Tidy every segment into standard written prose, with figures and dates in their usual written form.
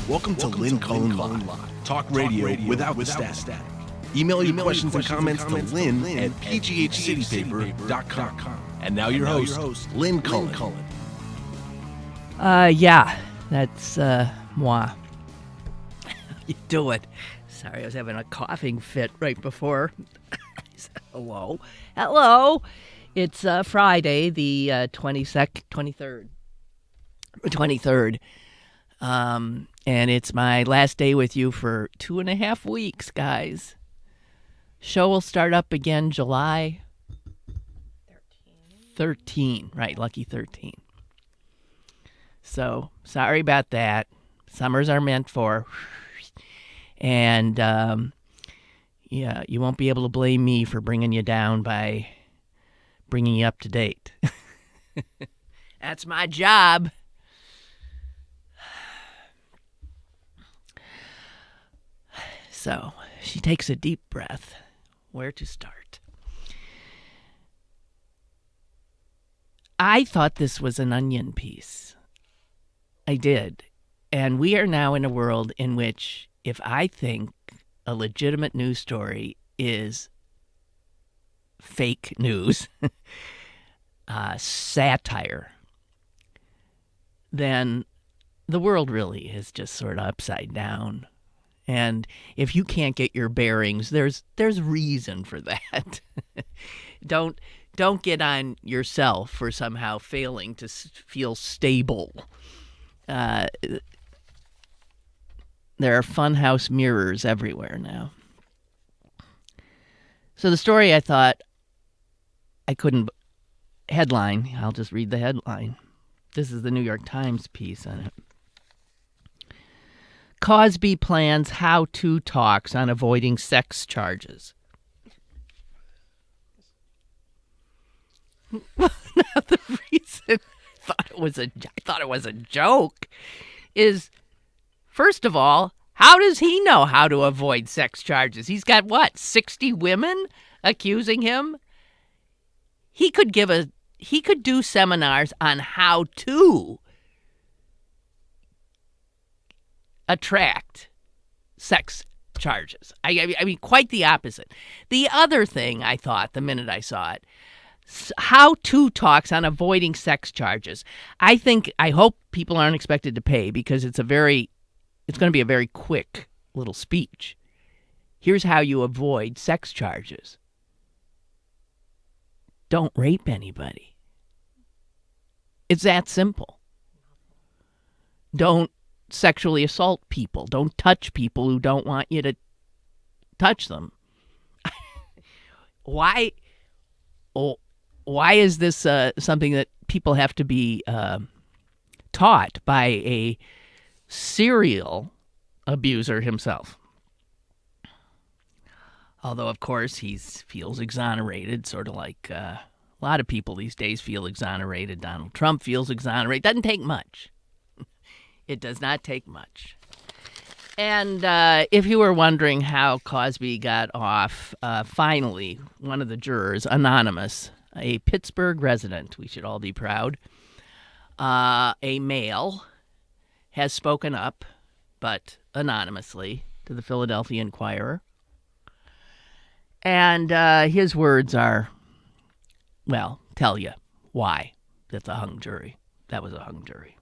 Welcome to Lynn Cullen Live. Talk radio without the static. Email your questions and comments to Lynn at pghcitypaper.com. And now your host, Lynn Cullen. Yeah, that's moi. You do it. Sorry, I was having a coughing fit right before. I said hello. Hello. It's Friday, the 23rd. And it's my last day with you for 2.5 weeks, guys. Show will start up again July 13. Right, lucky 13. So, sorry about that. Summers are meant for. And, yeah, you won't be able to blame me for bringing you down by bringing you up to date. That's my job. So, she takes a deep breath. Where to start? I thought this was an onion piece. I did. And we are now in a world in which if I think a legitimate news story is fake news, satire, then the world really is just sort of upside down. And if you can't get your bearings, there's reason for that. Don't get on yourself for somehow failing to feel stable. There are funhouse mirrors everywhere now. So the story I thought I couldn't headline. I'll just read the headline. This is the New York Times piece on it. Cosby plans how-to talks on avoiding sex charges. Now the reason I thought it was a joke is, first of all, how does he know how to avoid sex charges? He's got, 60 women accusing him? He could do seminars on how to attract sex charges. I mean, quite the opposite. The other thing I thought the minute I saw it, how-to talks on avoiding sex charges. I hope people aren't expected to pay because it's going to be a very quick little speech. Here's how you avoid sex charges. Don't rape anybody. It's that simple. Don't sexually assault people. Don't touch people who don't want you to touch them. Why is this something that people have to be taught by a serial abuser himself? Although, of course, he feels exonerated, sort of like a lot of people these days feel exonerated. Donald Trump feels exonerated. Doesn't take much. It does not take much. And if you were wondering how Cosby got off, finally, one of the jurors, anonymous, a Pittsburgh resident, we should all be proud, a male, has spoken up, but anonymously, to the Philadelphia Inquirer. And his words are, well, tell you why that's a hung jury. That was a hung jury.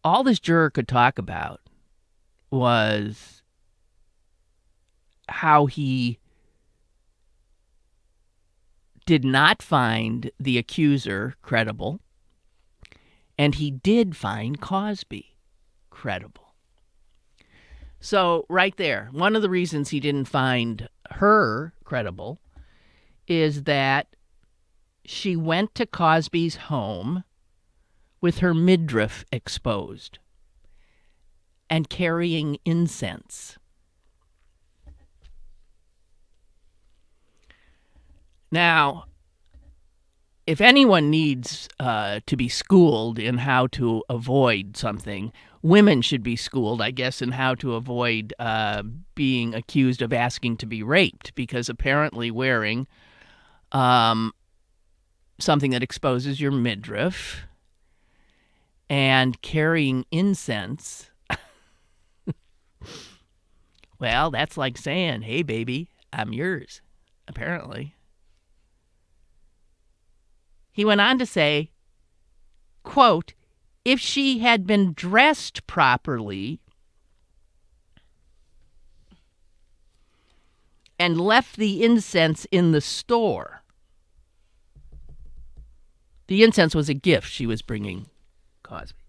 All this juror could talk about was how he did not find the accuser credible, and he did find Cosby credible. So right there, one of the reasons he didn't find her credible is that she went to Cosby's home with her midriff exposed and carrying incense. Now, if anyone needs to be schooled in how to avoid something, women should be schooled, I guess, in how to avoid being accused of asking to be raped, because apparently wearing something that exposes your midriff and carrying incense, well, that's like saying, hey, baby, I'm yours, apparently. He went on to say, quote, if she had been dressed properly and left the incense in the store. The incense was a gift she was bringing Cosby.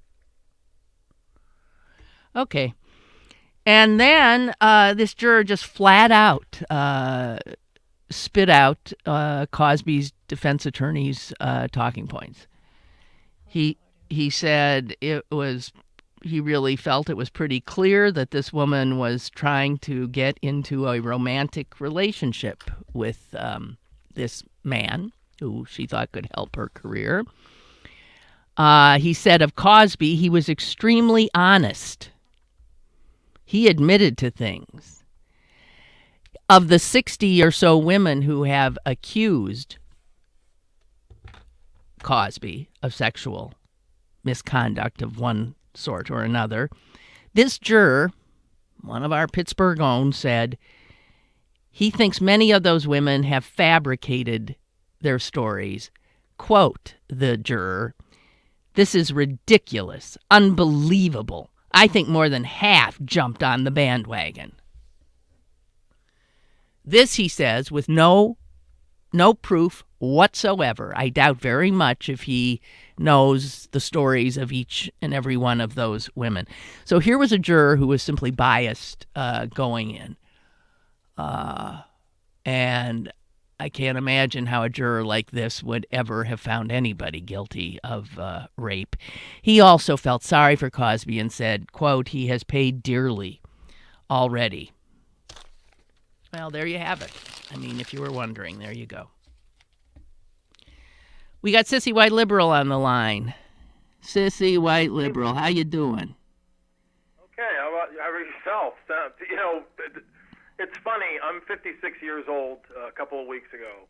Okay. And then this juror just flat out spit out Cosby's defense attorney's talking points. He said he really felt it was pretty clear that this woman was trying to get into a romantic relationship with this man who she thought could help her career. He said of Cosby, he was extremely honest. He admitted to things. Of the 60 or so women who have accused Cosby of sexual misconduct of one sort or another, this juror, one of our Pittsburgh own, said he thinks many of those women have fabricated their stories. Quote the juror, "This is ridiculous, unbelievable. I think more than half jumped on the bandwagon." This, he says, with no proof whatsoever. I doubt very much if he knows the stories of each and every one of those women. So here was a juror who was simply biased going in. And I can't imagine how a juror like this would ever have found anybody guilty of rape. He also felt sorry for Cosby and said, quote, he has paid dearly already. Well, there you have it. I mean, if you were wondering, there you go. We got Sissy White Liberal on the line. Sissy White Liberal, how you doing? Okay, how about yourself? You know, it's funny. I'm 56 years old a couple of weeks ago,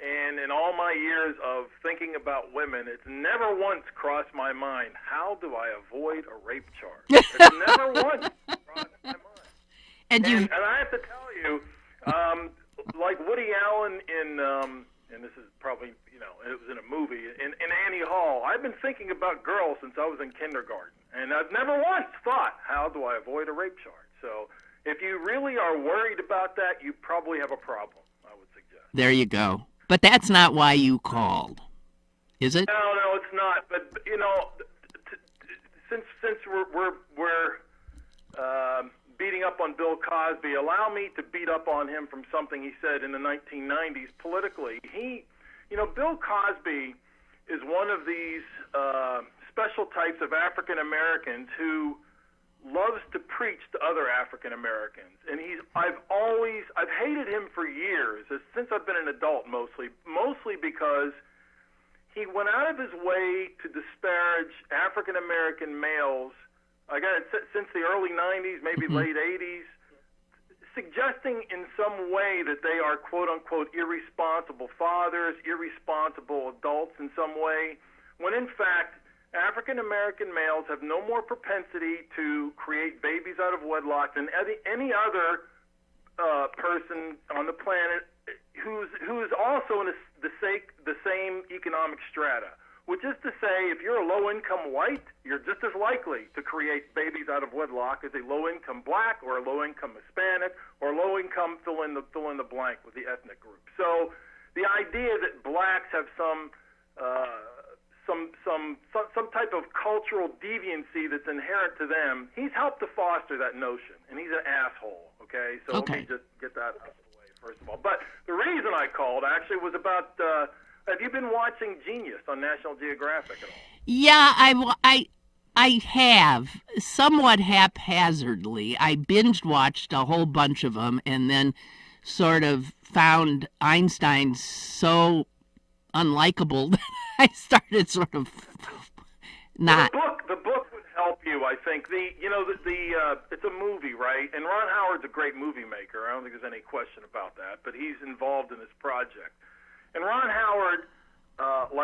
and in all my years of thinking about women, it's never once crossed my mind, how do I avoid a rape charge? It's never once crossed my mind. And I have to tell you, like Woody Allen in, and this is probably, you know, it was in a movie, in Annie Hall, I've been thinking about girls since I was in kindergarten, and I've never once thought, how do I avoid a rape charge? So if you really are worried about that, you probably have a problem, I would suggest. There you go. But that's not why you called, is it? No, it's not. But, you know, since we're beating up on Bill Cosby, allow me to beat up on him from something he said in the 1990s politically. Bill Cosby is one of these special types of African Americans who loves to preach to other African Americans, and I've hated him for years, since I've been an adult mostly because he went out of his way to disparage African American males. I got it since the early 90s, maybe late 80s, suggesting in some way that they are quote-unquote irresponsible fathers, irresponsible adults in some way, when in fact African American males have no more propensity to create babies out of wedlock than any other person on the planet who is also in the same economic strata. Which is to say, if you're a low-income white, you're just as likely to create babies out of wedlock as a low-income black or a low-income Hispanic or low-income fill in the blank with the ethnic group. So the idea that blacks have some type of cultural deviancy that's inherent to them, he's helped to foster that notion, and he's an asshole. Okay, so Let me just get that out of the way first of all. But the reason I called actually was about. Have you been watching Genius on National Geographic at all? Yeah, I have, somewhat haphazardly. I binge watched a whole bunch of them and then sort of found Einstein so unlikable that I started sort of not. The book would help you, I think. It's a movie, right? And Ron Howard's a great movie maker. I don't think there's any question about that. But he's involved in this project. And Ron Howard,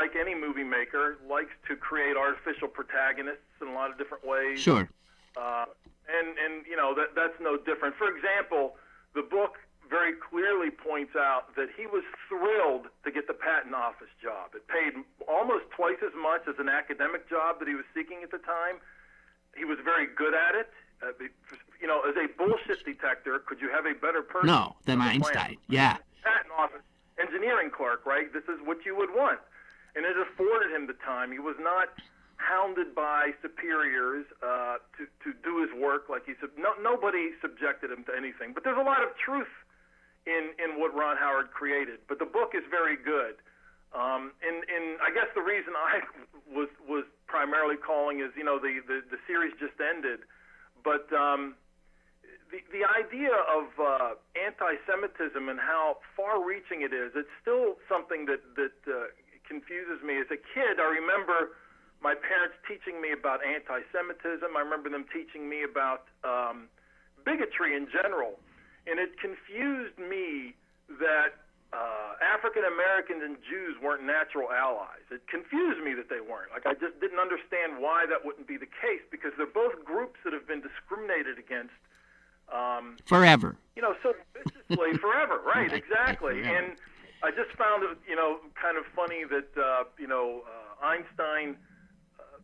like any movie maker, likes to create artificial protagonists in a lot of different ways. Sure. And that's no different. For example, the book very clearly points out that he was thrilled to get the patent office job. It paid almost twice as much as an academic job that he was seeking at the time. He was very good at it. As a bullshit detector, could you have a better person? No, than Einstein. Yeah. Patent office engineering clerk, right? This is what you would want. And it afforded him the time. He was not hounded by superiors to do his work like he said. Nobody subjected him to anything. But there's a lot of truth in what Ron Howard created. But the book is very good. And I guess the reason I was primarily calling is, the series just ended. But the idea of anti-Semitism and how far-reaching it is, it's still something that confuses me. As a kid, I remember my parents teaching me about anti-Semitism. I remember them teaching me about bigotry in general. And it confused me that African Americans and Jews weren't natural allies. It confused me that they weren't. Like, I just didn't understand why that wouldn't be the case, because they're both groups that have been discriminated against. Forever. So viciously, forever, right, exactly. Forever. And I just found it, kind of funny that, Einstein,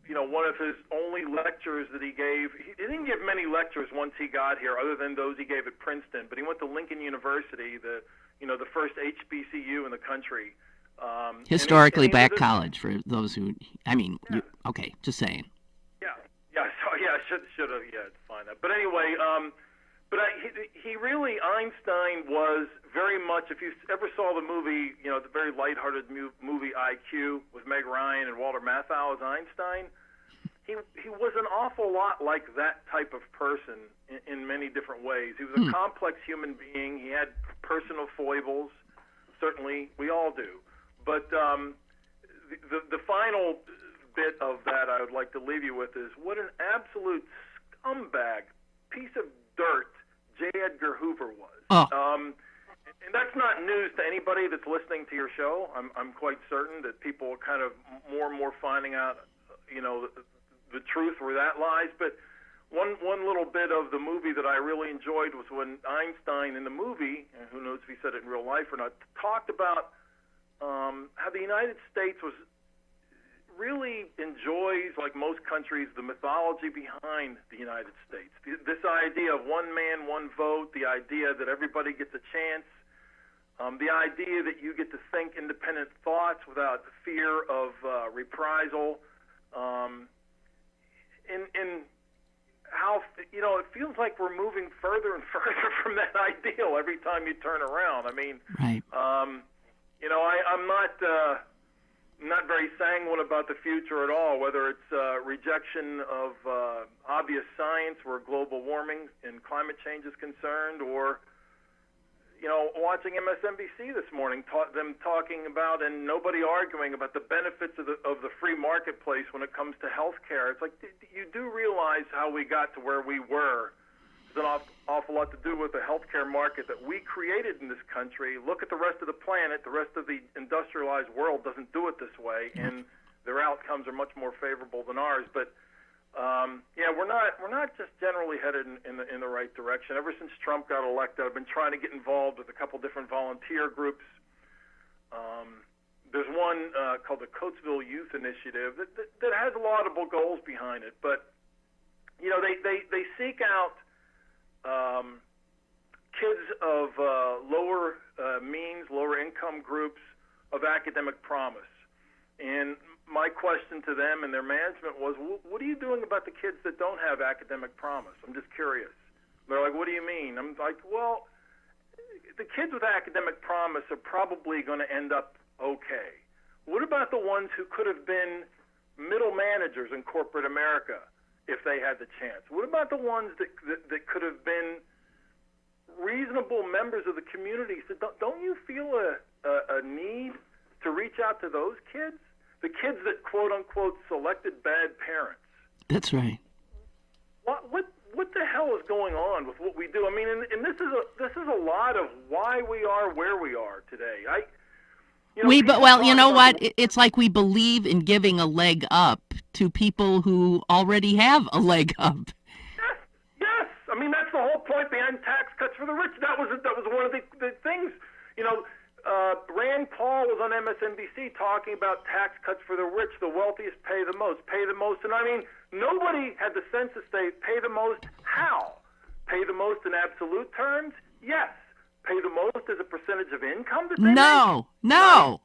one of his only lectures that he gave, he didn't give many lectures once he got here, other than those he gave at Princeton, but he went to Lincoln University, the first HBCU in the country. Historically black college, for those who, okay, just saying. Should have defined that. But anyway, he really, Einstein was very much, if you ever saw the movie, the very lighthearted movie IQ with Meg Ryan and Walter Matthau as Einstein, he was an awful lot like that type of person in many different ways. He was a complex human being. He had personal foibles. Certainly, we all do. But the final bit of that I would like to leave you with is what an absolute scumbag piece of dirt J. Edgar Hoover was. And that's not news to anybody that's listening to your show. I'm quite certain that people are kind of more and more finding out, the truth where that lies. But one little bit of the movie that I really enjoyed was when Einstein in the movie, and who knows if he said it in real life or not, talked about how the United States really enjoys, like most countries, the mythology behind the United States. This idea of one man, one vote, the idea that everybody gets a chance, the idea that you get to think independent thoughts without fear of reprisal, and how, it feels like we're moving further and further from that ideal every time you turn around. I mean, right. I'm not very sanguine about the future at all, whether it's rejection of obvious science where global warming and climate change is concerned, or watching MSNBC this morning, them talking about and nobody arguing about the benefits of the free marketplace when it comes to health care. It's like, you do realize how we got to where we were. There's an awful lot to do with the healthcare market that we created in this country. Look at the rest of the planet. The rest of the industrialized world doesn't do it this way, and their outcomes are much more favorable than ours. But we're not just generally headed in the right direction. Ever since Trump got elected, I've been trying to get involved with a couple different volunteer groups. There's one called the Coatesville Youth Initiative that has laudable goals behind it, but they seek out kids of lower means, lower income groups of academic promise. And my question to them and their management was, what are you doing about the kids that don't have academic promise? I'm just curious. They're like, what do you mean? I'm like, well, the kids with academic promise are probably going to end up okay. What about the ones who could have been middle managers in corporate America if they had the chance? What about the ones that could have been reasonable members of the community? So don't you feel a need to reach out to those kids? The kids that, quote unquote, selected bad parents. That's right. What the hell is going on with what we do? I mean, and this is a lot of why we are where we are today. Well, you talk know about what? It's like we believe in giving a leg up to people who already have a leg up. Yes. I mean, that's the whole point behind tax cuts for the rich. That was one of the things. Rand Paul was on MSNBC talking about tax cuts for the rich. The wealthiest pay the most. And I mean, nobody had the sense to say pay the most. How? Pay the most in absolute terms? Yes. Pay the most as a percentage of income that they make? No. Not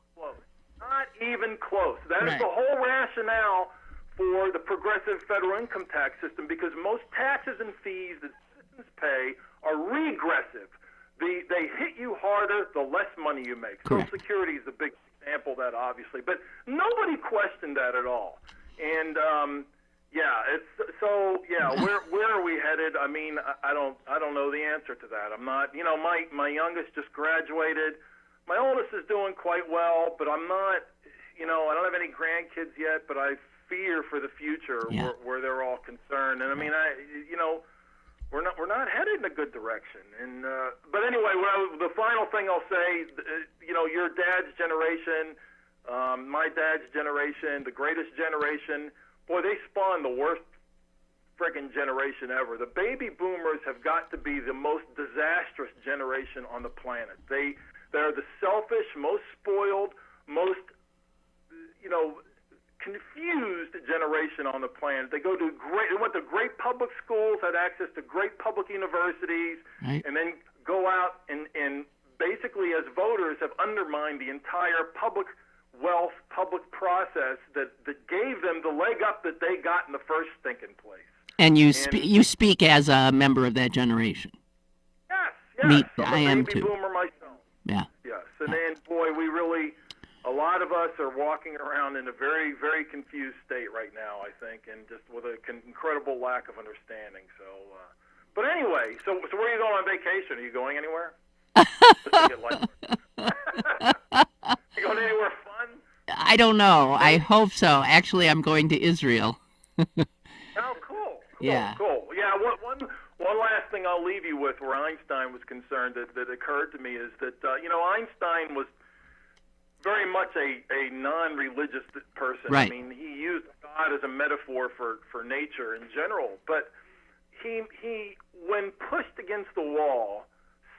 even close. That is the whole rationale for the progressive federal income tax system, because most taxes and fees that citizens pay are regressive. They hit you harder the less money you make. Correct. Social Security is a big example of that, obviously, but nobody questioned that at all. And where are we headed? I mean, I don't know the answer to that. I'm not. My youngest just graduated. My oldest is doing quite well, but I'm not. I don't have any grandkids yet, but I fear for the future where they're all concerned. And I mean, we're not headed in a good direction. And but anyway, the final thing I'll say, your dad's generation, my dad's generation, the greatest generation, boy, they spawned the worst friggin' generation ever. The baby boomers have got to be the most disastrous generation on the planet. They're the selfish, most spoiled, most confused generation on the planet. They went to great public schools, had access to great public universities, right, and then go out and basically as voters have undermined the entire public wealth, public process that gave them the leg up that they got in the first stinking place. And you speak as a member of that generation. Yes. I am baby too. Boomer myself. Yeah. Yes, and then boy, a lot of us are walking around in a very, very confused state right now, I think, and just with an incredible lack of understanding. So, but anyway, so where are you going on vacation? Are you going anywhere? You going anywhere fun? I don't know. I hope so. Actually, I'm going to Israel. Oh, cool. Yeah. Cool. Yeah. One last thing I'll leave you with, where Einstein was concerned, that occurred to me is that Einstein was very much a non-religious person. Right. I mean, he used God as a metaphor for nature in general, but he when pushed against the wall,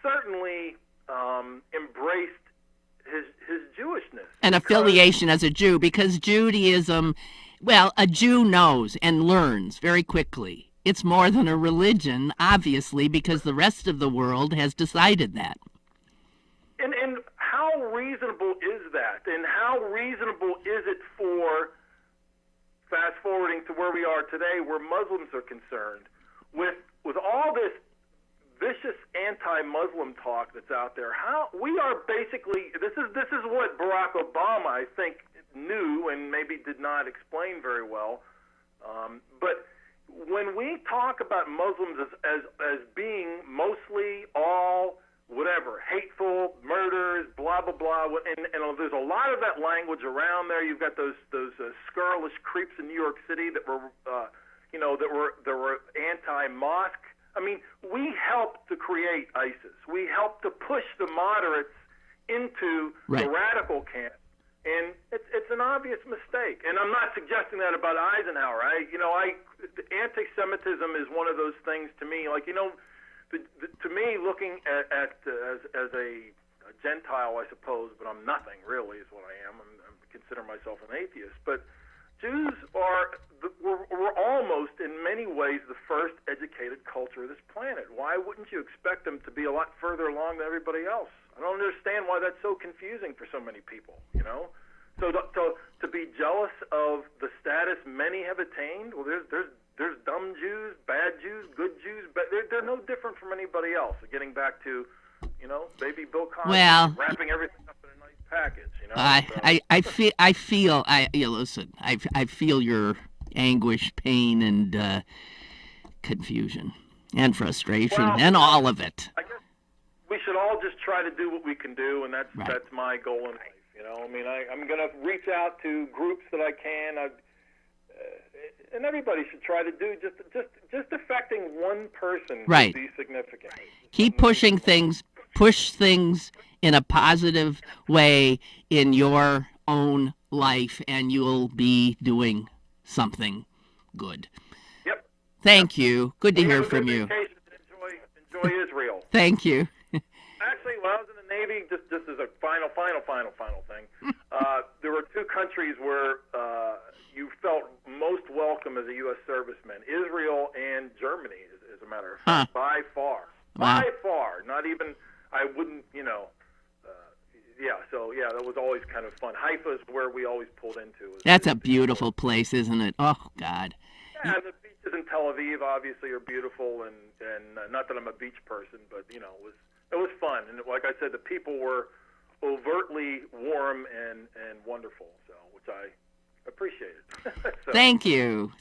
certainly embraced his Jewishness. An affiliation as a Jew, because Judaism, well, a Jew knows and learns very quickly. It's more than a religion, obviously, because the rest of the world has decided that. And how reasonable is that? And how reasonable is it for, fast forwarding to where we are today, where Muslims are concerned, with all this vicious anti-Muslim talk that's out there? How we are basically, this is what Barack Obama, I think, knew and maybe did not explain very well. But when we talk about Muslims as being mostly all whatever, hateful, murders, blah, blah, blah, and there's a lot of that language around there. You've got those scurrilous creeps in New York City that were, that were anti-mosque. I mean, we helped to create ISIS. We helped to push the moderates into the radical camp. And it's an obvious mistake. And I'm not suggesting that about Eisenhower. Anti-Semitism is one of those things to me. Like, to me, looking at as a Gentile, I suppose, but I'm nothing really, is what I am. I consider myself an atheist. But Jews were almost, in many ways, the first educated culture of this planet. Why wouldn't you expect them to be a lot further along than everybody else? I don't understand why that's so confusing for so many people, So to be jealous of the status many have attained, well, there's dumb Jews, bad Jews, good Jews, but they're no different from anybody else. Getting back to, baby Bill Cosby, wrapping everything up in a nice package, I feel your anguish, pain, and confusion, and frustration, and all of it. I guess we should all just try to do what we can do, and that's my goal in life. I mean, I'm going to reach out to groups that I can, and everybody should try to do just affecting one person would be significant. Keep pushing things. Push things in a positive way in your own life, and you'll be doing something good. Yep. Thank you. Good to hear Have a good from you. vacation and enjoy Israel. Thank you. Actually, when I was in the Navy, just as a final thing, there were two countries where you felt most welcome as a U.S. serviceman: Israel and Germany, as a matter of fact, by far. Wow. By far. Not even, I wouldn't, that was always kind of fun. Haifa is where we always pulled into. That's a beautiful place, isn't it? Oh, God. Yeah, and the beaches in Tel Aviv obviously are beautiful, and not that I'm a beach person, but, it was fun. And like I said, the people were overtly warm and wonderful, so which I appreciated. So, Thank you.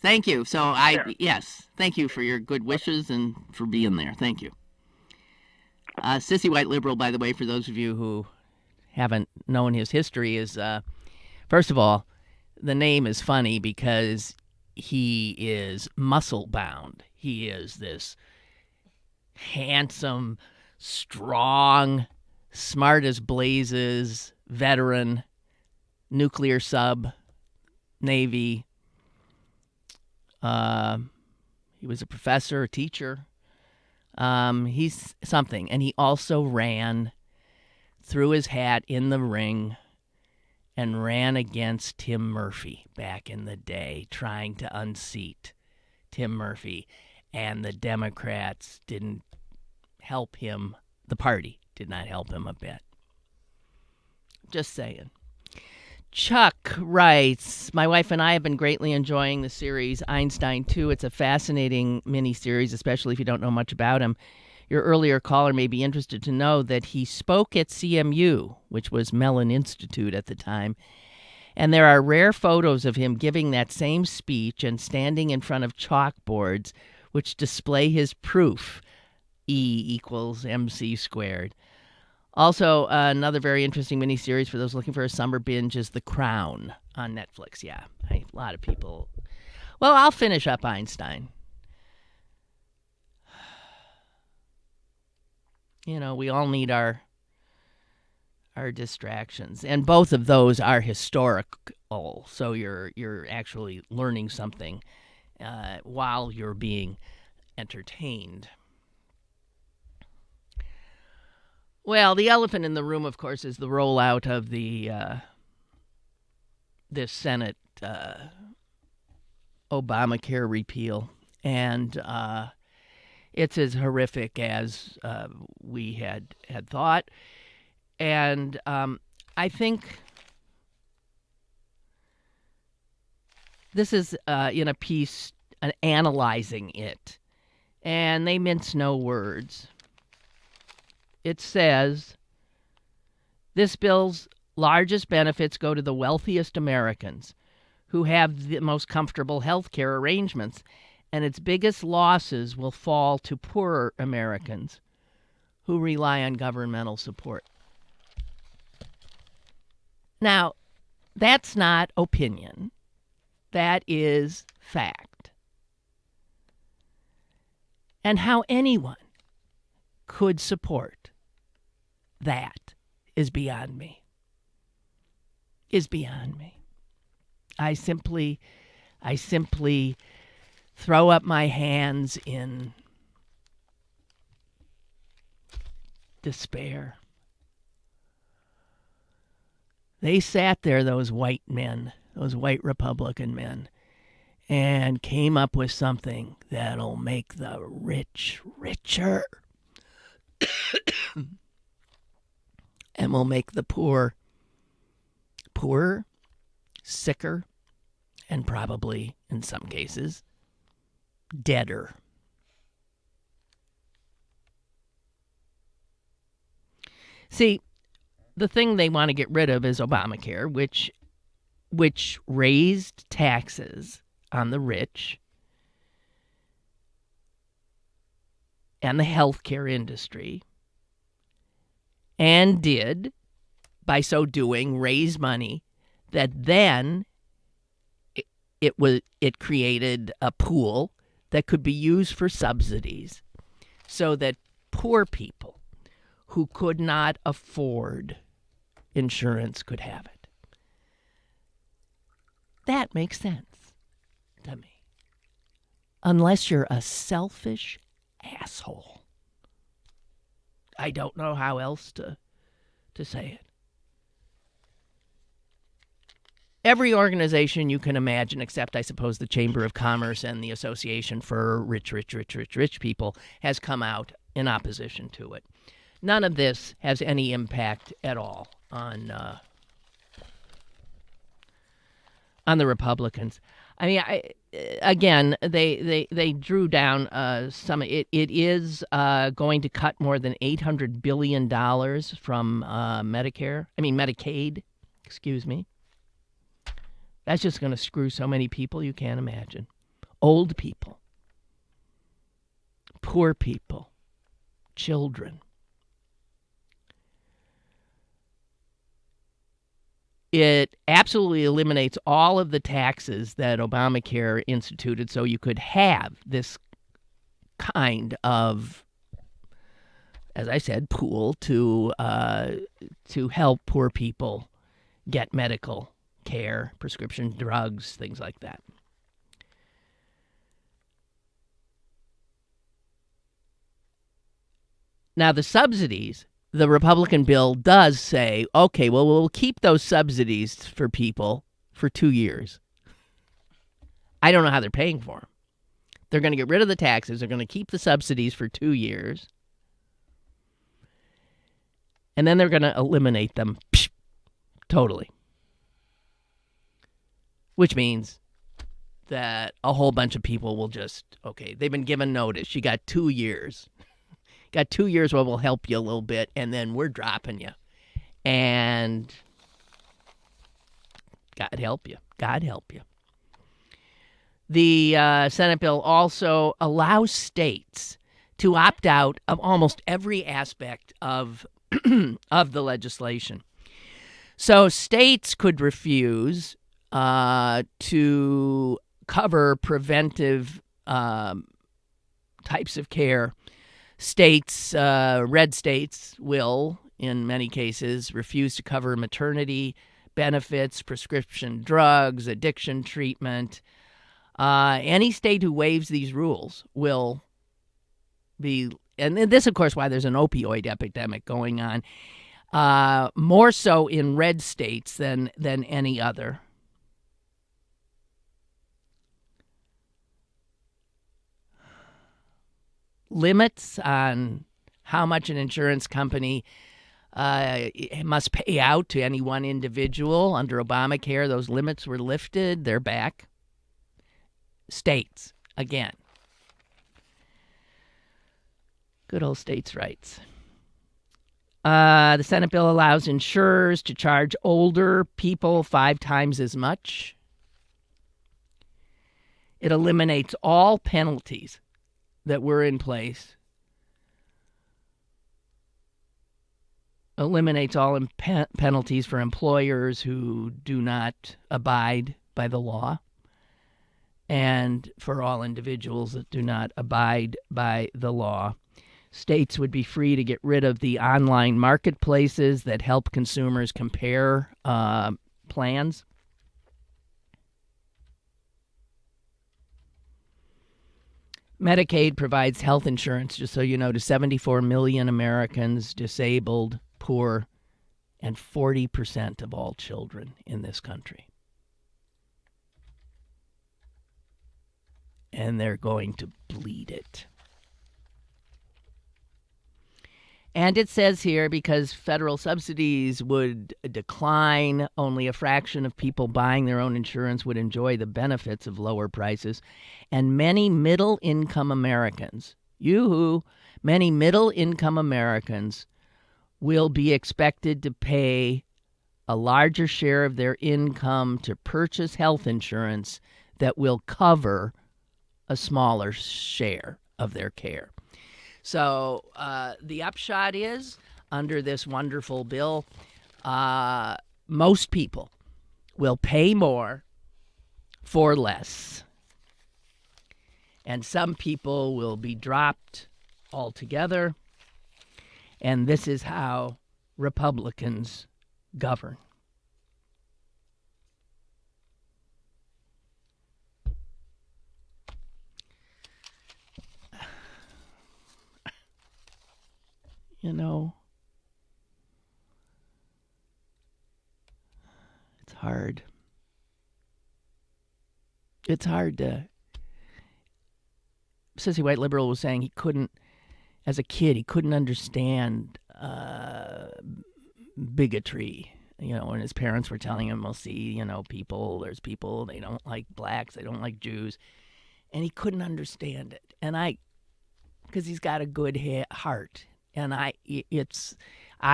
So yes, thank you for your good wishes and for being there. Thank you. Sissy White Liberal, by the way, for those of you who haven't known his history, is, first of all, the name is funny because he is muscle-bound. He is this handsome, strong, smart as blazes, veteran, nuclear sub, Navy. He was a professor, a teacher. He's something. And he also ran, threw his hat in the ring, and ran against Tim Murphy back in the day, trying to unseat Tim Murphy. And the Democrats didn't help him. The party did not help him a bit. Just saying. Chuck writes, my wife and I have been greatly enjoying the series Einstein 2. It's a fascinating mini-series, especially if you don't know much about him. Your earlier caller may be interested to know that he spoke at CMU, which was Mellon Institute at the time, and there are rare photos of him giving that same speech and standing in front of chalkboards which display his proof, E equals MC squared. Also, another very interesting miniseries for those looking for a summer binge is The Crown on Netflix. Yeah, a lot of people. Well, I'll finish up Einstein. We all need our distractions, and both of those are historical. So you're actually learning something while you're being entertained. Well, the elephant in the room, of course, is the rollout of this Senate Obamacare repeal, and it's as horrific as we had thought. And I think this is in a piece analyzing it, and they mince no words. It says, this bill's largest benefits go to the wealthiest Americans who have the most comfortable health care arrangements, and its biggest losses will fall to poorer Americans who rely on governmental support. Now, that's not opinion. That is fact. And how anyone could support that is beyond me. I simply throw up my hands in despair. They sat there, those white men, those white Republican men, and came up with something that'll make the rich richer and will make the poor poorer, sicker, and probably, in some cases, deader. See, the thing they want to get rid of is Obamacare, which raised taxes on the rich and the healthcare industry, and did, by so doing, raise money that then it created a pool that could be used for subsidies so that poor people who could not afford insurance could have it. That makes sense to me. Unless you're a selfish asshole. I don't know how else to say it. Every organization you can imagine, except I suppose the Chamber of Commerce and the Association for Rich People, has come out in opposition to it. None of this has any impact at all on the Republicans. I mean, they drew down some. It is going to cut more than $800 billion from Medicaid. Excuse me. That's just going to screw so many people you can't imagine. Old people, poor people, children. It absolutely eliminates all of the taxes that Obamacare instituted, so you could have this kind of, as I said, pool to help poor people get medical care, prescription drugs, things like that. Now, the subsidies, the Republican bill does say, okay, well, we'll keep those subsidies for people for 2 years. I don't know how they're paying for them. They're going to get rid of the taxes. They're going to keep the subsidies for 2 years. And then they're going to eliminate them totally. Which means that a whole bunch of people will just, okay, they've been given notice. You got 2 years. Got 2 years where we'll help you a little bit, and then we're dropping you. And God help you. God help you. The Senate bill also allows states to opt out of almost every aspect of of the legislation. So states could refuse to cover preventive types of care. States, red states will, in many cases, refuse to cover maternity benefits, prescription drugs, addiction treatment. Any state who waives these rules will be, and this, of course, why there's an opioid epidemic going on, more so in red states than any other. Limits on how much an insurance company must pay out to any one individual. Under Obamacare, those limits were lifted. They're back. States, again. Good old states' rights. The Senate bill allows insurers to charge older people 5 times as much. It eliminates all penalties that were in place. Eliminates all penalties for employers who do not abide by the law, and for all individuals that do not abide by the law. States would be free to get rid of the online marketplaces that help consumers compare plans. Medicaid provides health insurance, just so you know, to 74 million Americans, disabled, poor, and 40% of all children in this country. And they're going to bleed it. And it says here, because federal subsidies would decline, only a fraction of people buying their own insurance would enjoy the benefits of lower prices. And many middle-income Americans, many middle-income Americans will be expected to pay a larger share of their income to purchase health insurance that will cover a smaller share of their care. So the upshot is, under this wonderful bill, most people will pay more for less. And some people will be dropped altogether. And this is how Republicans govern. You know, it's hard. It's hard to... Sissy White Liberal was saying he couldn't, as a kid, he couldn't understand bigotry. You know, when his parents were telling him, well, see, you know, there's people, they don't like blacks, they don't like Jews. And he couldn't understand it. And because he's got a good heart. And I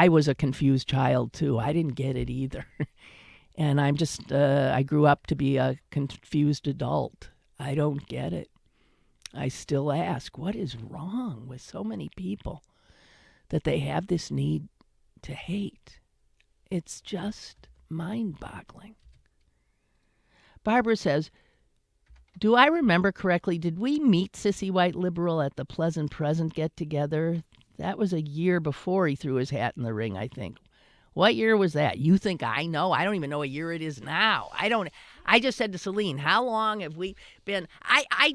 was a confused child too. I didn't get it either. And I grew up to be a confused adult. I don't get it. I still ask, what is wrong with so many people that they have this need to hate? It's just mind-boggling. Barbara says, do I remember correctly, did we meet Sissy White Liberal at the Pleasant Present get-together? That was a year before he threw his hat in the ring, I think. What year was that? You think I know? I don't even know what year it is now. I just said to Celine, how long have we been? I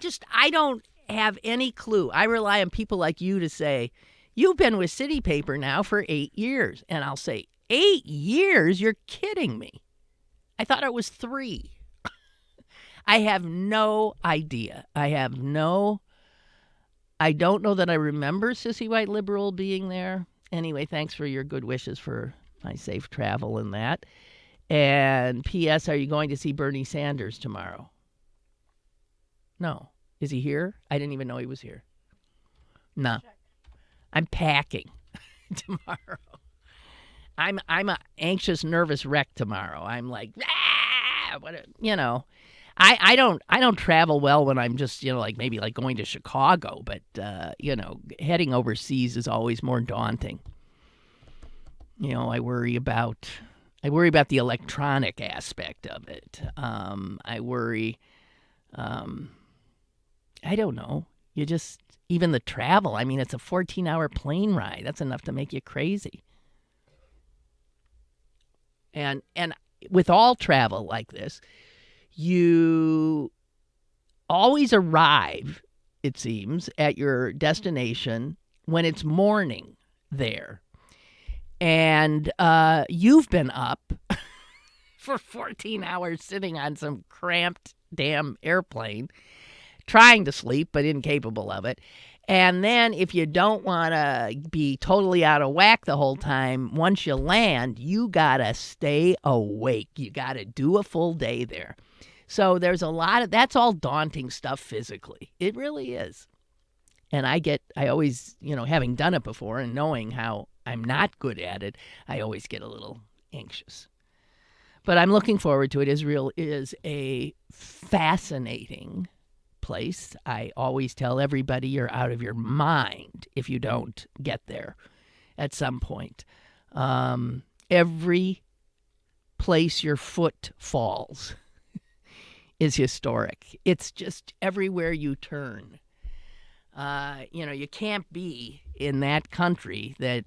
don't have any clue. I rely on people like you to say, you've been with City Paper now for 8 years. And I'll say, 8 years? You're kidding me. I thought it was 3. I have no idea. I don't know that I remember Sissy White Liberal being there. Anyway, thanks for your good wishes for my safe travel and that. And P.S., are you going to see Bernie Sanders tomorrow? No. Is he here? I didn't even know he was here. No. I'm packing tomorrow. I'm an anxious, nervous wreck tomorrow. I'm like, I don't travel well when I'm just, maybe going to Chicago, but, heading overseas is always more daunting. I worry about the electronic aspect of it. I worry, I don't know. Even the travel, it's a 14-hour plane ride. That's enough to make you crazy. And with all travel like this, you always arrive, it seems, at your destination when it's morning there. And you've been up for 14 hours sitting on some cramped damn airplane, trying to sleep but incapable of it. And then if you don't want to be totally out of whack the whole time, once you land, you got to stay awake. You got to do a full day there. So there's a lot of, that's all daunting stuff physically. It really is. And I always, having done it before and knowing how I'm not good at it, I always get a little anxious. But I'm looking forward to it. Israel is a fascinating place. I always tell everybody you're out of your mind if you don't get there at some point. Every place your foot falls is historic. It's just everywhere you turn. You can't be in that country that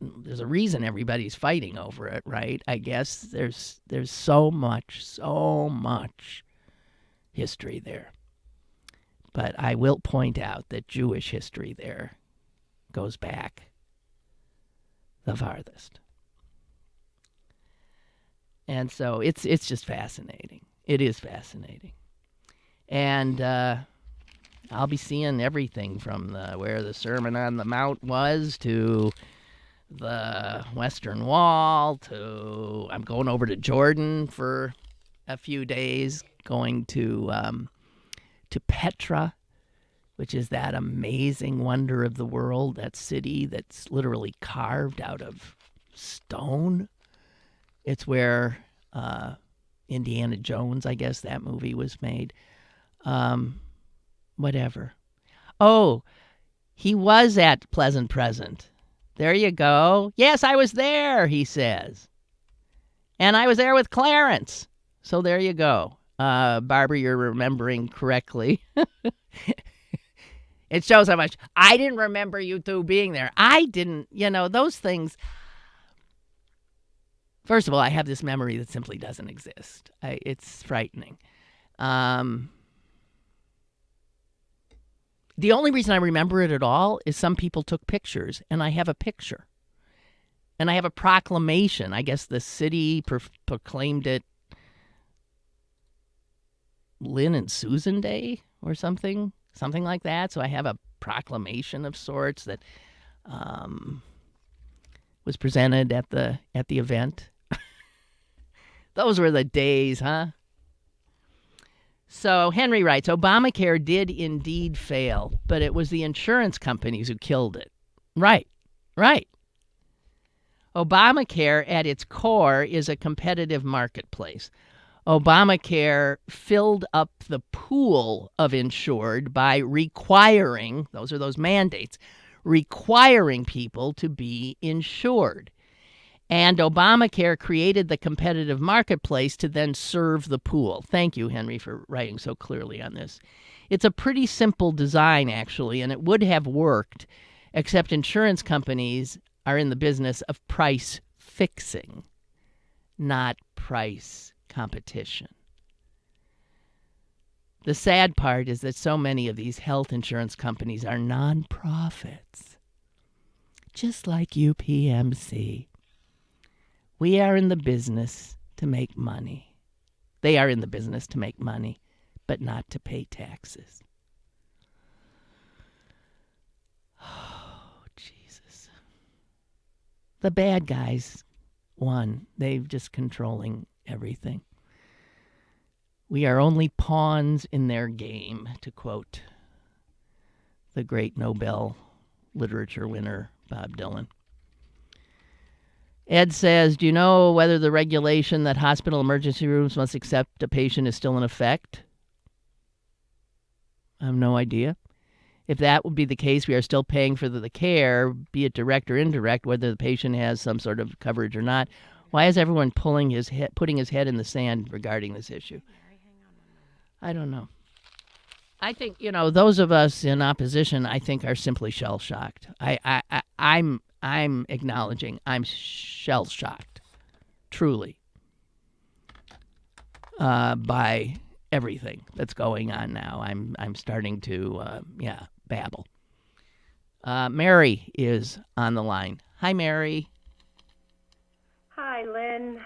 there's a reason everybody's fighting over it, right? I guess there's so much history there. But I will point out that Jewish history there goes back the farthest. And so it's just fascinating. It is fascinating. And I'll be seeing everything from where the Sermon on the Mount was to the Western Wall to I'm going over to Jordan for a few days, going to Petra, which is that amazing wonder of the world, that city that's literally carved out of stone. It's where Indiana Jones, I guess that movie was made. Whatever. Oh, he was at Pleasant Present. There you go. Yes, I was there, he says. And I was there with Clarence. So there you go. Barbara, you're remembering correctly. It shows how much I didn't remember you two being there. I didn't, those things. First of all, I have this memory that simply doesn't exist. It's frightening. The only reason I remember it at all is some people took pictures, and I have a picture. And I have a proclamation. I guess the city proclaimed it Lynn and Susan Day or something like that. So I have a proclamation of sorts that was presented at the event. Those were the days, huh? So Henry writes, Obamacare did indeed fail, but it was the insurance companies who killed it. Right. Obamacare at its core is a competitive marketplace. Obamacare filled up the pool of insured by requiring, those are those mandates, requiring people to be insured. And Obamacare created the competitive marketplace to then serve the pool. Thank you, Henry, for writing so clearly on this. It's a pretty simple design, actually, and it would have worked, except insurance companies are in the business of price fixing, not price competition. The sad part is that so many of these health insurance companies are nonprofits, just like UPMC. We are in the business to make money. They are in the business to make money, but not to pay taxes. Oh, Jesus. The bad guys won. They're just controlling everything. We are only pawns in their game, to quote the great Nobel literature winner, Bob Dylan. Ed says, do you know whether the regulation that hospital emergency rooms must accept a patient is still in effect? I have no idea. If that would be the case, we are still paying for the care, be it direct or indirect, whether the patient has some sort of coverage or not. Why is everyone putting his head in the sand regarding this issue? I don't know. I think, those of us in opposition, I think, are simply shell-shocked. I'm acknowledging I'm shell-shocked, truly, by everything that's going on now. I'm starting to, babble. Mary is on the line. Hi, Mary. Hi, Lynn.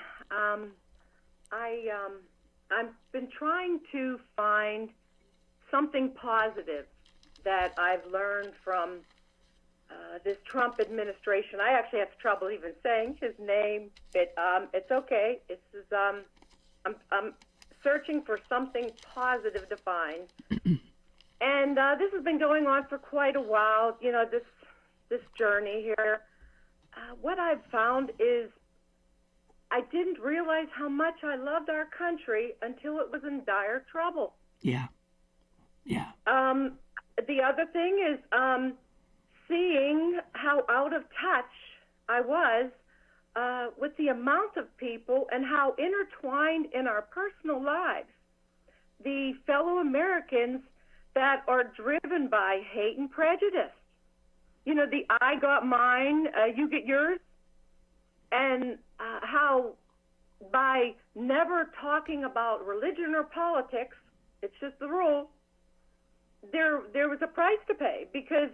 I've been trying to find something positive that I've learned from this Trump administration. I actually have trouble even saying his name, but it's okay. I'm searching for something positive to find, and this has been going on for quite a while. This journey here. What I've found is I didn't realize how much I loved our country until it was in dire trouble. Yeah. The other thing is seeing how out of touch I was with the amount of people and how intertwined in our personal lives the fellow Americans that are driven by hate and prejudice. The I got mine, you get yours, and how by never talking about religion or politics, it's just the rule, there was a price to pay, because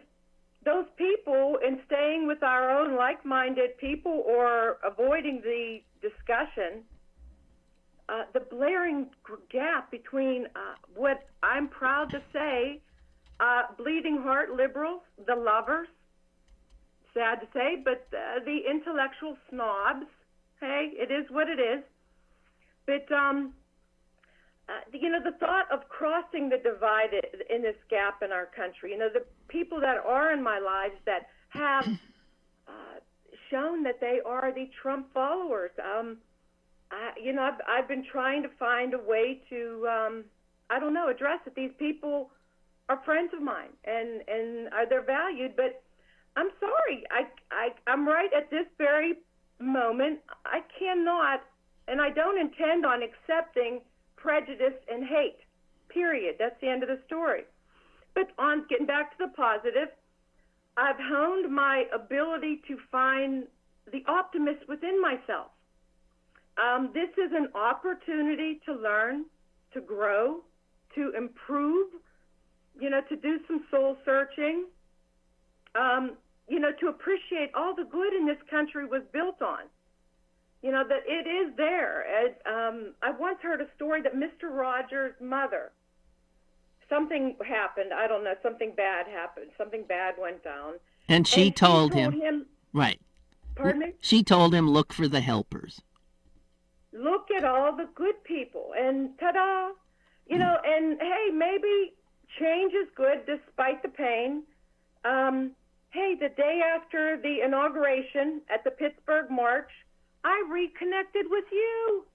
those people, in staying with our own like-minded people or avoiding the discussion, the blaring gap between what I'm proud to say, bleeding heart liberals, the lovers, sad to say, but the intellectual snobs, hey, it is what it is. But, the thought of crossing the divide in this gap in our country, the people that are in my lives that have shown that they are the Trump followers. I've been trying to find a way to, address it. These people are friends of mine, and they're valued, but I'm sorry. I'm right at this very moment. I cannot, and I don't intend on accepting prejudice and hate, period. That's the end of the story. But on getting back to the positive, I've honed my ability to find the optimist within myself. This is an opportunity to learn, to grow, to improve, to do some soul searching, to appreciate all the good in this country was built on. That it is there. I once heard a story that Mr. Rogers' mother, something happened. I don't know. Something bad happened. Something bad went down. And she told him, right. Pardon me? She told him, look for the helpers. Look at all the good people. And ta-da! And hey, maybe change is good despite the pain. Hey, the day after the inauguration at the Pittsburgh March, I reconnected with you.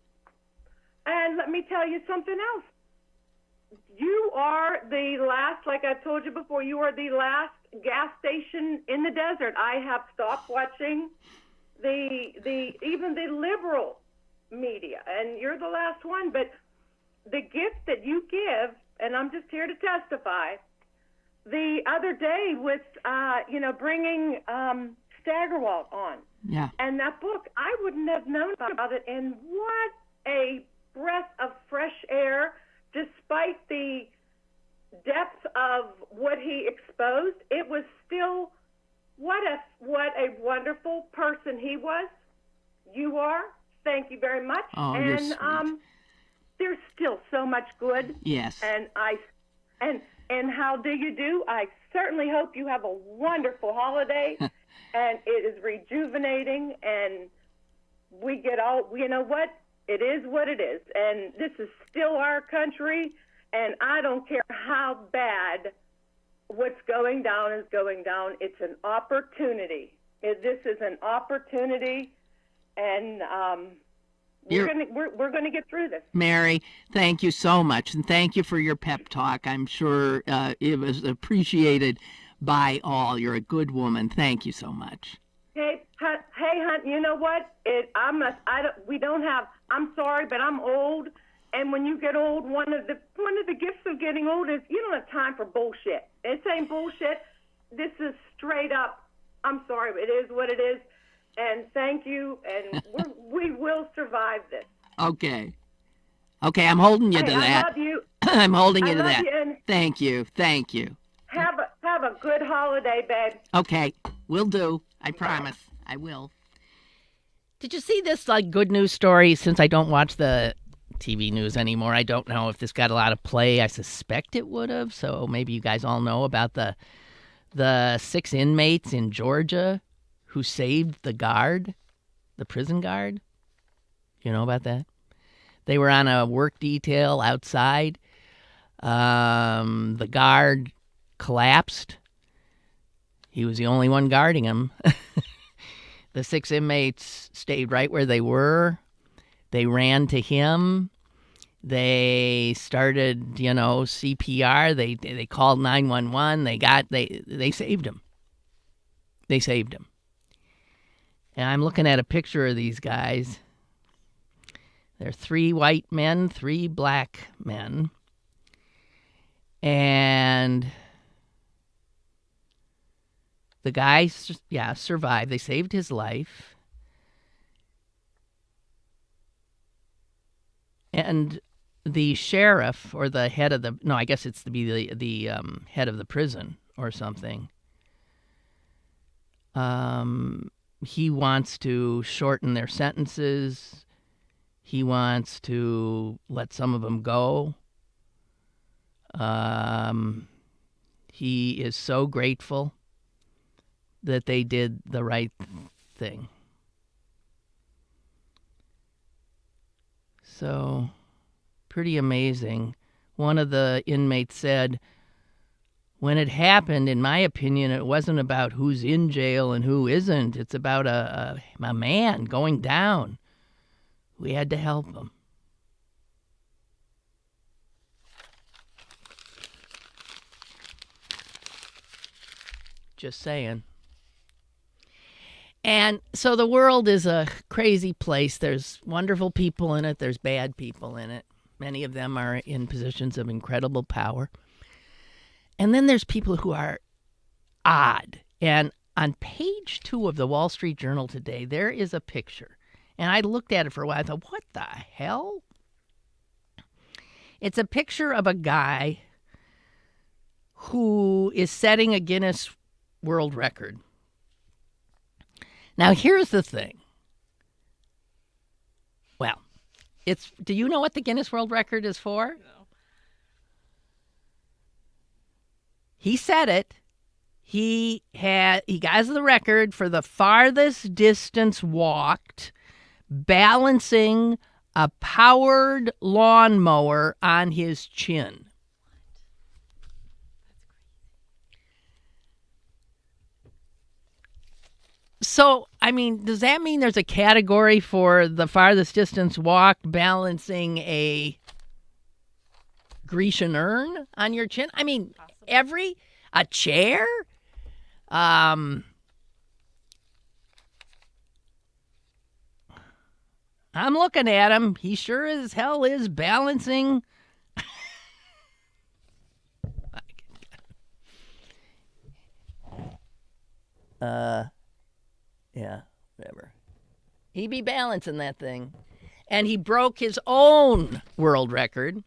And let me tell you something else. You are the last, like I told you before, you are the last gas station in the desert. I have stopped watching even the liberal media, and you're the last one. But the gift that you give, and I'm just here to testify, the other day with, bringing Staggerwalt on. Yeah. And that book, I wouldn't have known about it. And what a breath of fresh air, despite the depth of what he exposed. It was still, what a wonderful person he was. You are. Thank you very much. Oh, you're sweet. There's still so much good. Yes. And how do you do? I certainly hope you have a wonderful holiday. And it is rejuvenating, and we get all, what? It is what it is. And this is still our country, and I don't care how bad what's going down is going down. It's an opportunity. This is an opportunity, and we're gonna get through this. Mary, thank you so much, and thank you for your pep talk. I'm sure it was appreciated by all. You're a good woman. Thank you so much. Hey, Hunt. You know what? I'm sorry, but I'm old. And when you get old, one of the gifts of getting old is you don't have time for bullshit. This ain't bullshit. This is straight up. I'm sorry, it is what it is. And thank you. And we will survive this. Okay, I'm holding you to that. I love you. I'm holding you to that. You. Thank you. Have a good holiday, babe. Okay, will do. I promise. I will. Did you see this good news story? Since I don't watch the TV news anymore, I don't know if this got a lot of play. I suspect it would have. So maybe you guys all know about the 6 inmates in Georgia who saved the prison guard. You know about that? They were on a work detail outside. The guard collapsed. He was the only one guarding him. The 6 inmates stayed right where they were. They ran to him. They started, CPR. They called 911. They saved him. They saved him. And I'm looking at a picture of these guys. They're 3 white men, 3 black men. And the guy, survived. They saved his life. And the sheriff, or the head of I guess it's the head of the prison or something. He wants to shorten their sentences. He wants to let some of them go. He is so grateful that they did the right thing. So, pretty amazing. One of the inmates said, when it happened, in my opinion, it wasn't about who's in jail and who isn't. It's about a man going down. We had to help him. Just saying. And so the world is a crazy place. There's wonderful people in it. There's bad people in it. Many of them are in positions of incredible power. And then there's people who are odd. And on page 2 of the Wall Street Journal today, there is a picture. And I looked at it for a while. I thought, what the hell? It's a picture of a guy who is setting a Guinness World Record. Now, here's the thing. Well, do you know what the Guinness World Record is for? No. He said it. He got the record for the farthest distance walked balancing a powered lawnmower on his chin. So, I mean, does that mean there's a category for the farthest distance walked balancing a Grecian urn on your chin? I mean, a chair? I'm looking at him. He sure as hell is balancing. Yeah, whatever. He be balancing that thing. And he broke his own world record,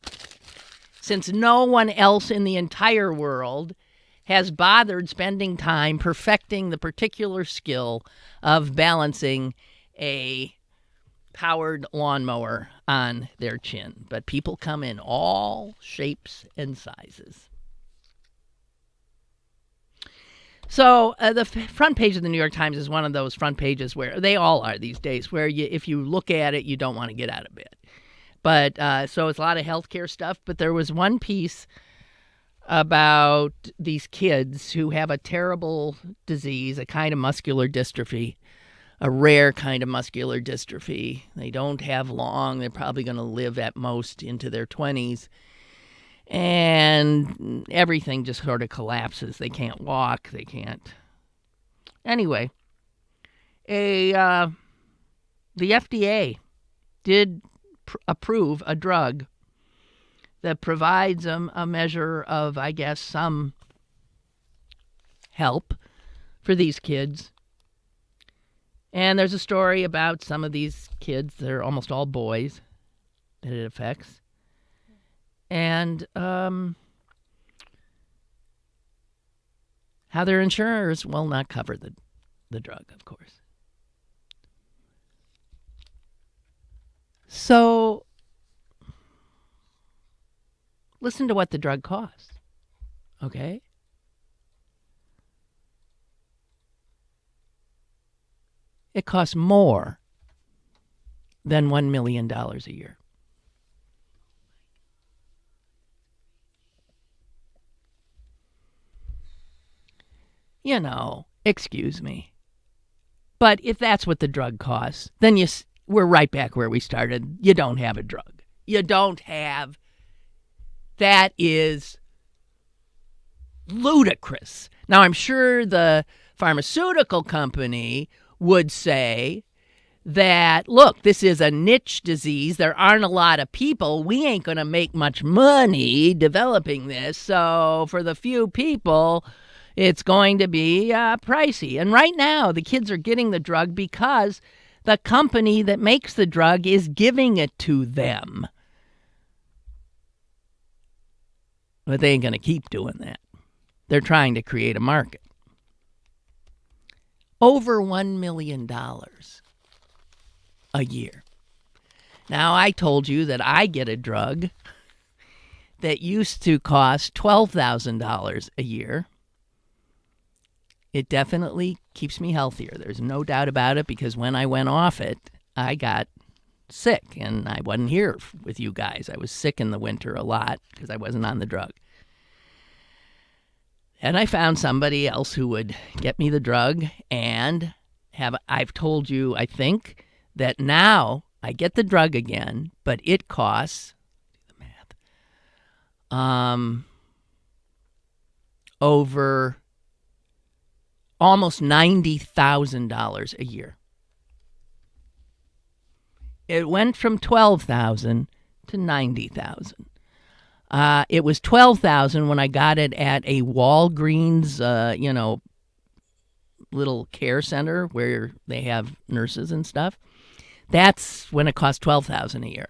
since no one else in the entire world has bothered spending time perfecting the particular skill of balancing a powered lawnmower on their chin. But people come in all shapes and sizes. So the front page of the New York Times is one of those front pages where they all are these days, where if you look at it, you don't want to get out of bed. But so it's a lot of healthcare stuff. But there was one piece about these kids who have a terrible disease, a kind of muscular dystrophy, a rare kind of muscular dystrophy. They don't have long. They're probably going to live at most into their 20s. And everything just sort of collapses. They can't walk. They can't. Anyway, the FDA did approve a drug that provides them a measure of, I guess, some help for these kids. And there's a story about some of these kids. They're almost all boys that it affects. And how their insurers will not cover the drug, of course. So listen to what the drug costs, okay? It costs more than $1 million a year. You know, excuse me. But if that's what the drug costs, then we're right back where we started. You don't have a drug. You don't have. That is ludicrous. Now, I'm sure the pharmaceutical company would say that, look, this is a niche disease. There aren't a lot of people. We ain't going to make much money developing this. So for the few people, it's going to be pricey. And right now, the kids are getting the drug because the company that makes the drug is giving it to them. But they ain't going to keep doing that. They're trying to create a market. Over $1 million a year. Now, I told you that I get a drug that used to cost $12,000 a year. It definitely keeps me healthier. There's no doubt about it, because when I went off it, I got sick, and I wasn't here with you guys. I was sick in the winter a lot because I wasn't on the drug. And I found somebody else who would get me the drug, and I've told you, I think, that now I get the drug again, but it costs, do the math, over almost $90,000 a year. It went from $12,000 to $90,000. It was $12,000 when I got it at a Walgreens, little care center where they have nurses and stuff. That's when it cost $12,000 a year.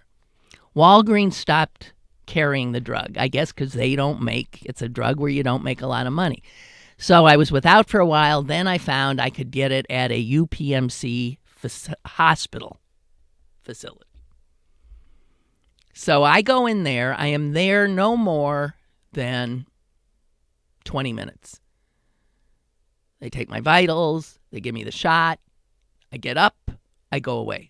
Walgreens stopped carrying the drug, I guess because it's a drug where you don't make a lot of money. So I was without for a while. Then I found I could get it at a UPMC hospital facility. So I go in there. I am there no more than 20 minutes. They take my vitals. They give me the shot. I get up. I go away.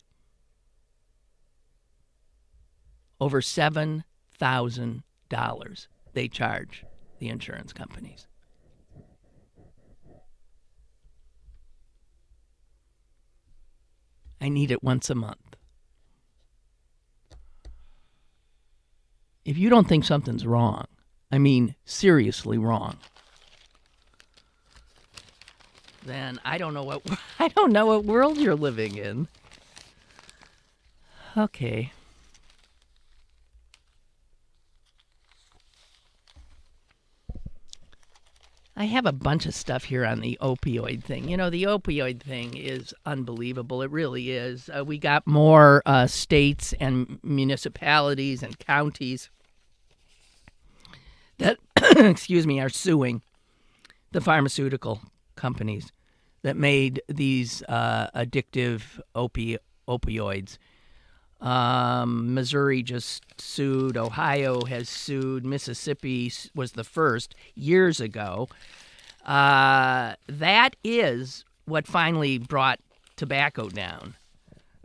Over $7,000 they charge the insurance companies. I need it once a month. If you don't think something's wrong, I mean seriously wrong, then I don't know what world you're living in. Okay. I have a bunch of stuff here on the opioid thing. You know, the opioid thing is unbelievable. It really is. We got more states and municipalities and counties that, are suing the pharmaceutical companies that made these addictive opioids. Missouri just sued. Ohio has sued. Mississippi was the first years ago. That is what finally brought tobacco down,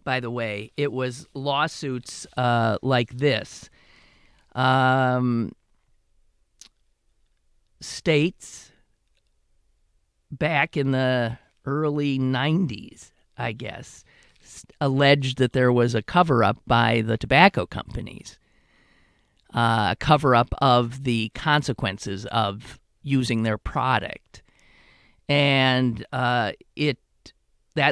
by the way. It was lawsuits like this. States back in the early 90s, I guess, alleged that there was a cover-up by the tobacco companies, a cover-up of the consequences of using their product. And that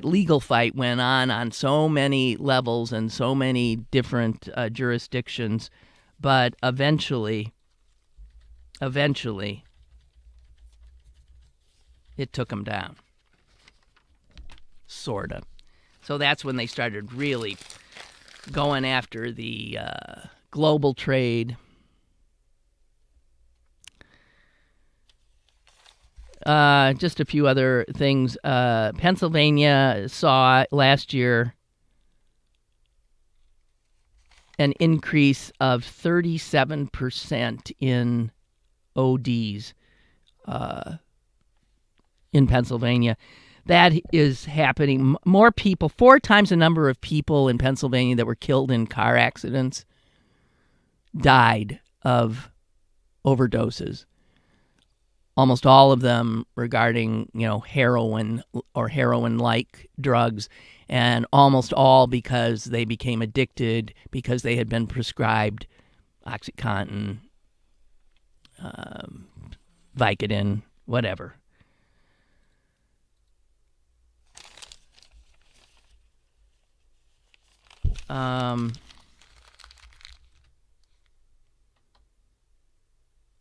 legal fight went on so many levels and so many different jurisdictions, but eventually, it took them down, sort of. So that's when they started really going after the global trade. Just a few other things. Pennsylvania saw last year an increase of 37% in ODs in Pennsylvania. That is happening. More people, 4 times the number of people in Pennsylvania that were killed in car accidents died of overdoses. Almost all of them regarding, heroin or heroin-like drugs, and almost all because they became addicted because they had been prescribed OxyContin, Vicodin, whatever.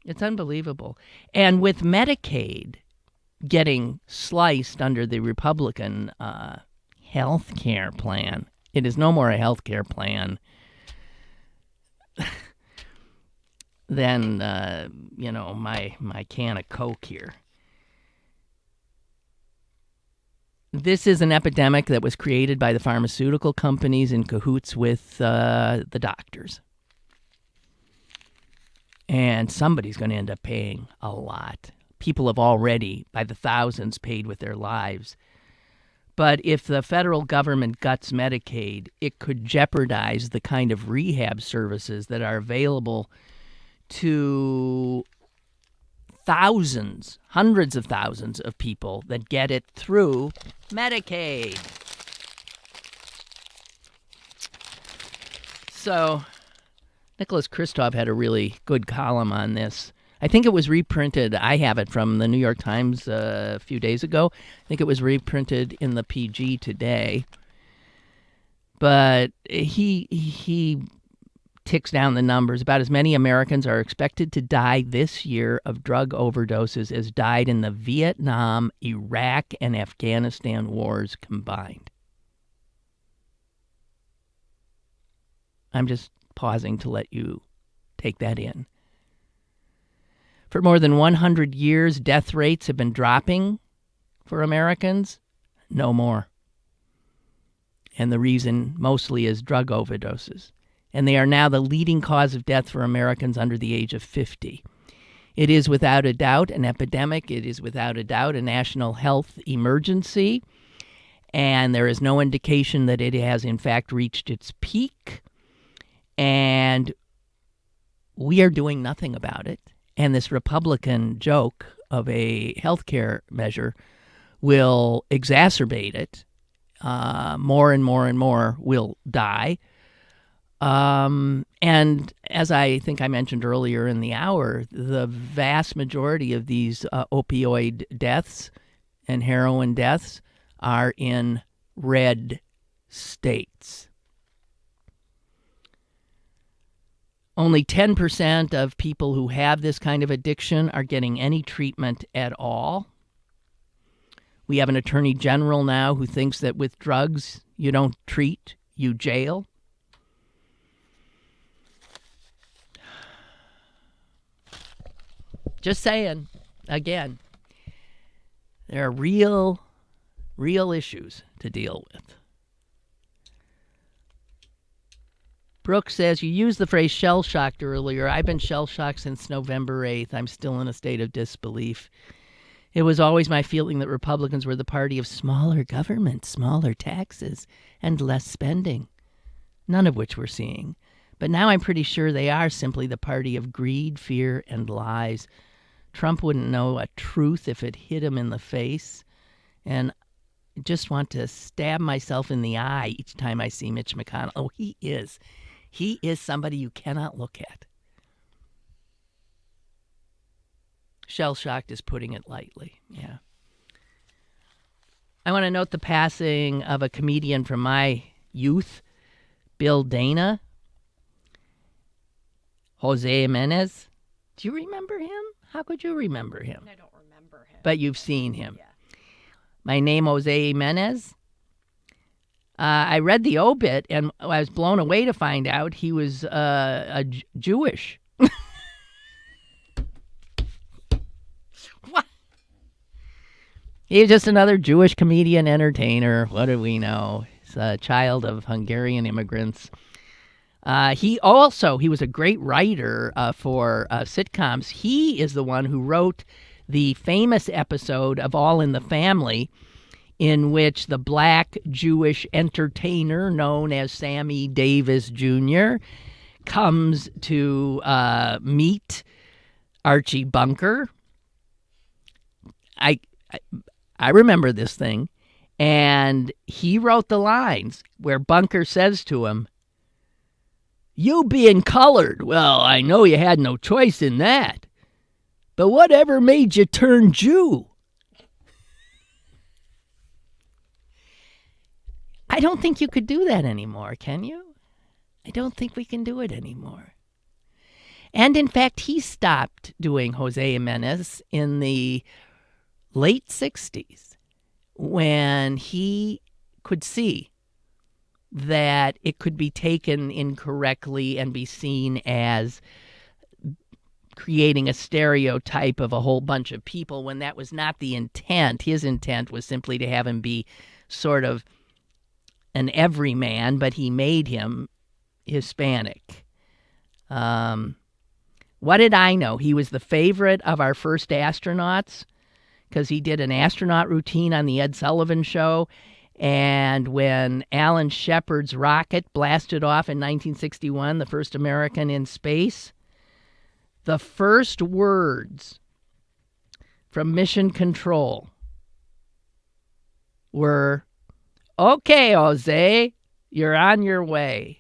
It's unbelievable. And with Medicaid getting sliced under the Republican health care plan, it is no more a health care plan than, my can of Coke here. This is an epidemic that was created by the pharmaceutical companies in cahoots with the doctors. And somebody's going to end up paying a lot. People have already, by the thousands, paid with their lives. But if the federal government guts Medicaid, it could jeopardize the kind of rehab services that are available to thousands, hundreds of thousands of people that get it through Medicaid. So Nicholas Kristof had a really good column on this. I think it was reprinted. I have it from the New York Times a few days ago. I think it was reprinted in the PG today. But he ticks down the numbers. About as many Americans are expected to die this year of drug overdoses as died in the Vietnam, Iraq, and Afghanistan wars combined. I'm just pausing to let you take that in. For more than 100 years, death rates have been dropping for Americans. No more. And the reason mostly is drug overdoses. And they are now the leading cause of death for Americans under the age of 50. It is without a doubt an epidemic. It is without a doubt a national health emergency. And there is no indication that it has in fact reached its peak. And we are doing nothing about it. And this Republican joke of a health care measure will exacerbate it. More and more and more will die. And as I think I mentioned earlier in the hour, the vast majority of these opioid deaths and heroin deaths are in red states. Only 10% of people who have this kind of addiction are getting any treatment at all. We have an attorney general now who thinks that with drugs, you don't treat, you jail. Just saying, again, there are real issues to deal with. Brooke says, you used the phrase shell-shocked earlier. I've been shell-shocked since November 8th. I'm still in a state of disbelief. It was always my feeling that Republicans were the party of smaller government, smaller taxes, and less spending, none of which we're seeing. But now I'm pretty sure they are simply the party of greed, fear, and lies. Trump wouldn't know a truth if it hit him in the face. And I just want to stab myself in the eye each time I see Mitch McConnell. Oh, he is. He is somebody you cannot look at. Shell-shocked is putting it lightly, yeah. I want to note the passing of a comedian from my youth, Bill Dana. Jose Jimenez. Do you remember him? How could you remember him? I don't remember him. But you've seen him. Yeah. My name, Jose Jimenez. I read the obit, and I was blown away to find out he was Jewish. What? He's just another Jewish comedian entertainer. What do we know? He's a child of Hungarian immigrants. He was a great writer for sitcoms. He is the one who wrote the famous episode of All in the Family, in which the black Jewish entertainer known as Sammy Davis Jr. comes to meet Archie Bunker. I remember this thing, and he wrote the lines where Bunker says to him, "You being colored, well, I know you had no choice in that, but whatever made you turn Jew?" I don't think you could do that anymore, can you? I don't think we can do it anymore. And in fact, he stopped doing Jose Jimenez in the late 60s when he could see that it could be taken incorrectly and be seen as creating a stereotype of a whole bunch of people when that was not the intent. His intent was simply to have him be sort of an everyman, but he made him Hispanic. What did I know? He was the favorite of our first astronauts because he did an astronaut routine on the Ed Sullivan Show. And when Alan Shepard's rocket blasted off in 1961, the first American in space, the first words from Mission Control were, "Okay, Jose, you're on your way."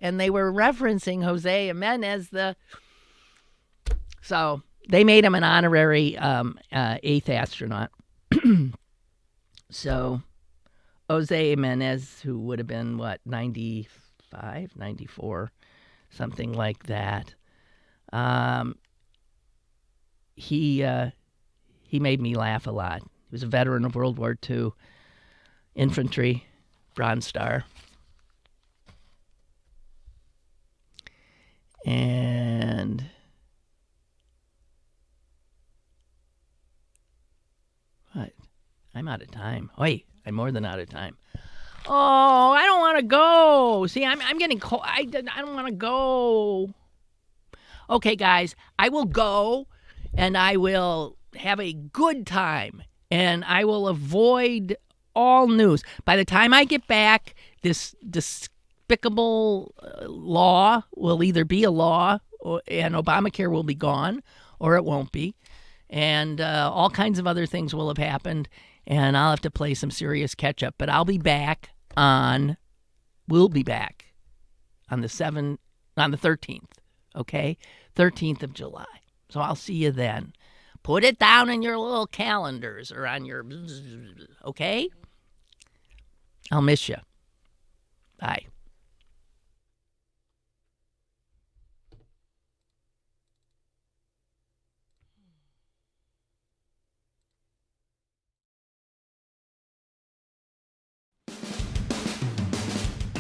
And they were referencing Jose Jimenez, so they made him an honorary eighth astronaut. So Jose Jimenez, who would have been, 95, 94, something like that. He made me laugh a lot. He was a veteran of World War II, infantry, Bronze Star. And what? I'm out of time. Wait, I'm more than out of time. Oh, I don't want to go. See, I'm getting cold. I don't want to go. Okay, guys, I will go, and I will have a good time, and I will avoid all news. By the time I get back, this despicable law will either be a law, and Obamacare will be gone, or it won't be. And all kinds of other things will have happened, and I'll have to play some serious catch-up. But we'll be back on the 13th, okay? 13th of July. So I'll see you then. Put it down in your little calendars or on your, okay? I'll miss you. Bye.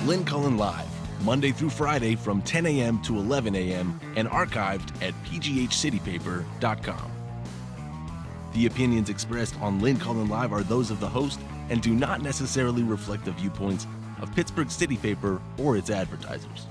Lynn Cullen Live, Monday through Friday from 10 a.m. to 11 a.m. and archived at pghcitypaper.com. The opinions expressed on Lynn Cullen Live are those of the host and do not necessarily reflect the viewpoints of Pittsburgh City Paper or its advertisers.